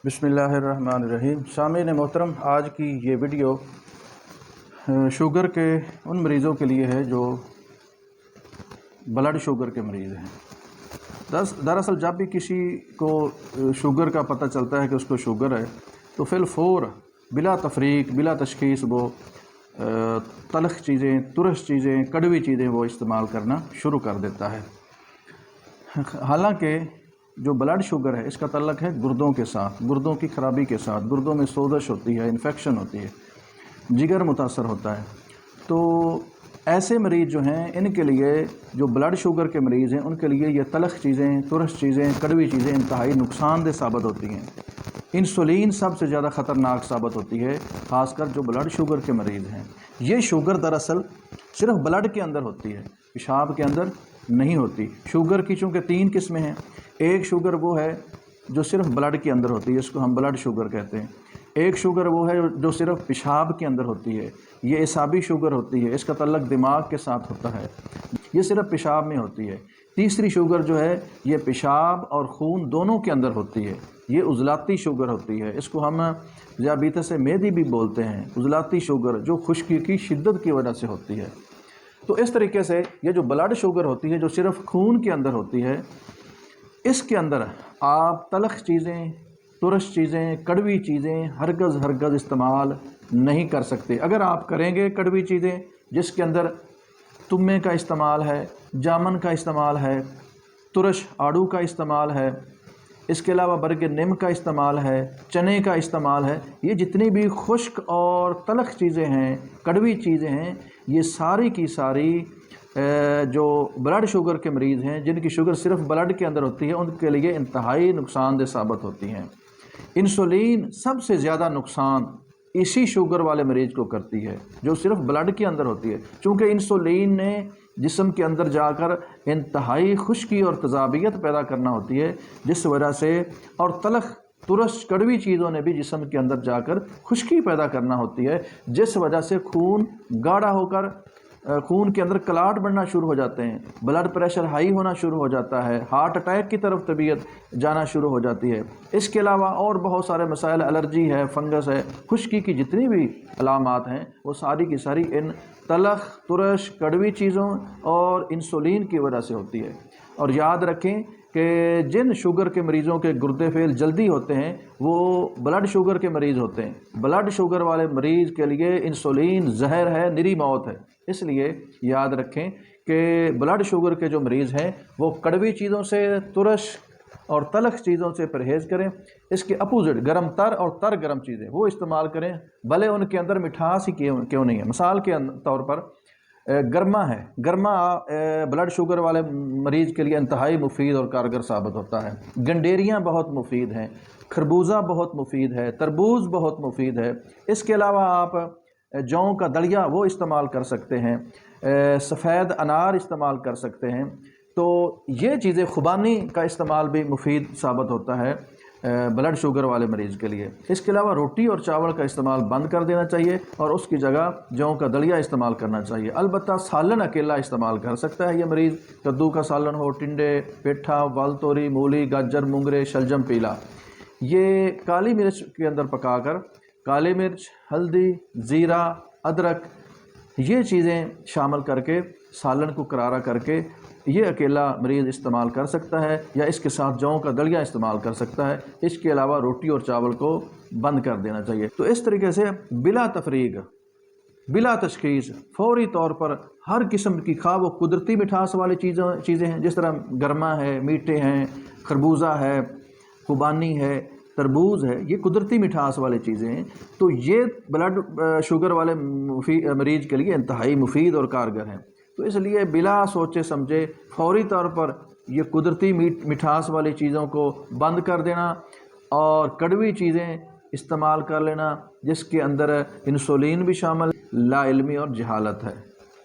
बिस्मिल्लाहिर्रहमानिर्रहीम। सामीन मोहतरम, आज की ये वीडियो शुगर के उन मरीज़ों के लिए है जो ब्लड शुगर के मरीज़ हैं। दरअसल जब भी किसी को शुगर का पता चलता है कि उसको शुगर है तो फिलफौर बिला तफरीक बिला तशखीस वो तलख चीज़ें, तुरश चीज़ें, कड़वी चीज़ें वो इस्तेमाल करना शुरू कर देता है। हालांकि जो ब्लड शुगर है इसका तल्लक है गुर्दों के साथ, गुर्दों की ख़राबी के साथ। गुर्दों में सोजश होती है, इन्फेक्शन होती है, जिगर मुतासर होता है। तो ऐसे मरीज़ जो हैं इनके लिए, जो ब्लड शुगर के मरीज़ हैं उनके लिए ये तलख चीज़ें, तुरश चीज़ें, कड़वी चीज़ें इंतहाई नुकसानदेह साबित होती हैं। इंसुलिन सबसे ज़्यादा ख़तरनाक साबित होती है, ख़ासकर जो ब्लड शुगर के मरीज़ हैं। ये शुगर दरअसल सिर्फ ब्लड के अंदर होती है, पेशाब के अंदर नहीं होती। शुगर की चूँकि 3 किस्में हैं। एक शुगर वो है जो सिर्फ ब्लड के अंदर होती है, इसको हम ब्लड शुगर कहते हैं। एक शुगर वो है जो सिर्फ पेशाब के अंदर होती है, ये एसाबी शुगर होती है, इसका तल्लक दिमाग के साथ होता है, ये सिर्फ पेशाब में होती है। तीसरी शुगर जो है ये पेशाब और खून दोनों के अंदर होती है, ये उज़लाती शुगर होती है। इसको हम ज़ियाबीतस मेदी भी बोलते हैं, उज़लाती शुगर, जो खुश्की की शिद्दत की वजह से होती है। तो इस तरीके से ये जो ब्लड शुगर होती है, जो सिर्फ खून के अंदर होती है, इसके अंदर आप तलख चीज़ें, तुरश चीज़ें, कड़वी चीज़ें हरगज़ इस्तेमाल नहीं कर सकते। अगर आप करेंगे कड़वी चीज़ें जिसके अंदर तुम्मे का इस्तेमाल है, जामन का इस्तेमाल है, तुरश आड़ू का इस्तेमाल है, इसके अलावा बरगे नीम का इस्तेमाल है, चने का इस्तेमाल है, ये जितनी भी खुश्क और तलख चीज़ें हैं, कड़वी चीज़ें हैं, ये सारी की सारी जो ब्लड शुगर के मरीज़ हैं, जिनकी शुगर सिर्फ ब्लड के अंदर होती है, उनके लिए इंतहाई नुकसानदेह साबित होती हैं। इंसुलिन सबसे ज़्यादा नुकसान इसी शुगर वाले मरीज़ को करती है जो सिर्फ ब्लड के अंदर होती है, चूँकि इंसुलिन ने जिस्म के अंदर जाकर इंतहाई खुश्की और तज़ाबियत पैदा करना होती है, जिस वजह से, और तलख तुरश कड़वी चीज़ों ने भी जिस्म के अंदर जाकर खुश्की पैदा करना होती है, जिस वजह से खून गाढ़ा होकर खून के अंदर क्लाट बढ़ना शुरू हो जाते हैं, ब्लड प्रेशर हाई होना शुरू हो जाता है, हार्ट अटैक की तरफ तबीयत जाना शुरू हो जाती है। इसके अलावा और बहुत सारे मसाइल, एलर्जी है, फंगस है, खुश्की की जितनी भी अलामात हैं वो सारी की सारी इन तलख, तुरश, कड़वी चीज़ों और इंसुलिन की वजह से होती है। और याद रखें कि जिन शुगर के मरीज़ों के गुर्दे फेल जल्दी होते हैं वो ब्लड शुगर के मरीज़ होते हैं। ब्लड शुगर वाले मरीज़ के लिए इंसुलिन जहर है, निरी मौत है। इसलिए याद रखें कि ब्लड शुगर के जो मरीज़ हैं वो कड़वी चीज़ों से, तुरश और तलख चीज़ों से परहेज़ करें। इसके अपोजिट गर्म तर और तर गर्म चीज़ें वो इस्तेमाल करें, भले उनके अंदर मिठास ही क्यों नहीं है। मिसाल के तौर पर गरमा है, गरमा ब्लड शुगर वाले मरीज़ के लिए इंतहाई मुफीद और कारगर साबित होता है। गंडेरियाँ बहुत मुफीद हैं, खरबूजा बहुत मुफीद है, तरबूज बहुत मुफीद है। इसके अलावा आप जौ का दलिया वो इस्तेमाल कर सकते हैं, सफ़ेद अनार इस्तेमाल कर सकते हैं। तो ये चीज़ें, खुबानी का इस्तेमाल भी मुफीद साबित होता है ब्लड शुगर वाले मरीज़ के लिए। इसके अलावा रोटी और चावल का इस्तेमाल बंद कर देना चाहिए और उसकी जगह जौ का दलिया इस्तेमाल करना चाहिए। अलबत्ता सालन अकेला इस्तेमाल कर सकता है ये मरीज़, कद्दू का सालन हो, टिंडे, पेठा, वाल तोरी, मूली, गाजर, मुंगरे, शलजम, पीला, ये काली मिर्च के अंदर पकाकर, काली मिर्च, हल्दी, ज़ीरा, अदरक, ये चीज़ें शामिल करके सालन को करारा करके ये अकेला मरीज़ इस्तेमाल कर सकता है, या इसके साथ जौ का दलिया इस्तेमाल कर सकता है। इसके अलावा रोटी और चावल को बंद कर देना चाहिए। तो इस तरीके से बिला तफरीक, बिला तशखीस, फौरी तौर पर हर किस्म की, खा वो कुदरती मिठास वाली चीज़ें हैं, जिस तरह गरमा है, मीठे हैं, खरबूजा है, खुबानी है, तरबूज है, ये कुदरती मिठास वाली चीज़ें हैं। तो ये ब्लड शुगर वाले मरीज़ के लिए इंतहाई मुफीद और कारगर हैं। तो इसलिए बिला सोचे समझे फौरी तौर पर ये कुदरती मिठास वाली चीज़ों को बंद कर देना और कड़वी चीज़ें इस्तेमाल कर लेना, जिसके अंदर इंसुलिन भी शामिल, लाइल्मी और जहालत है।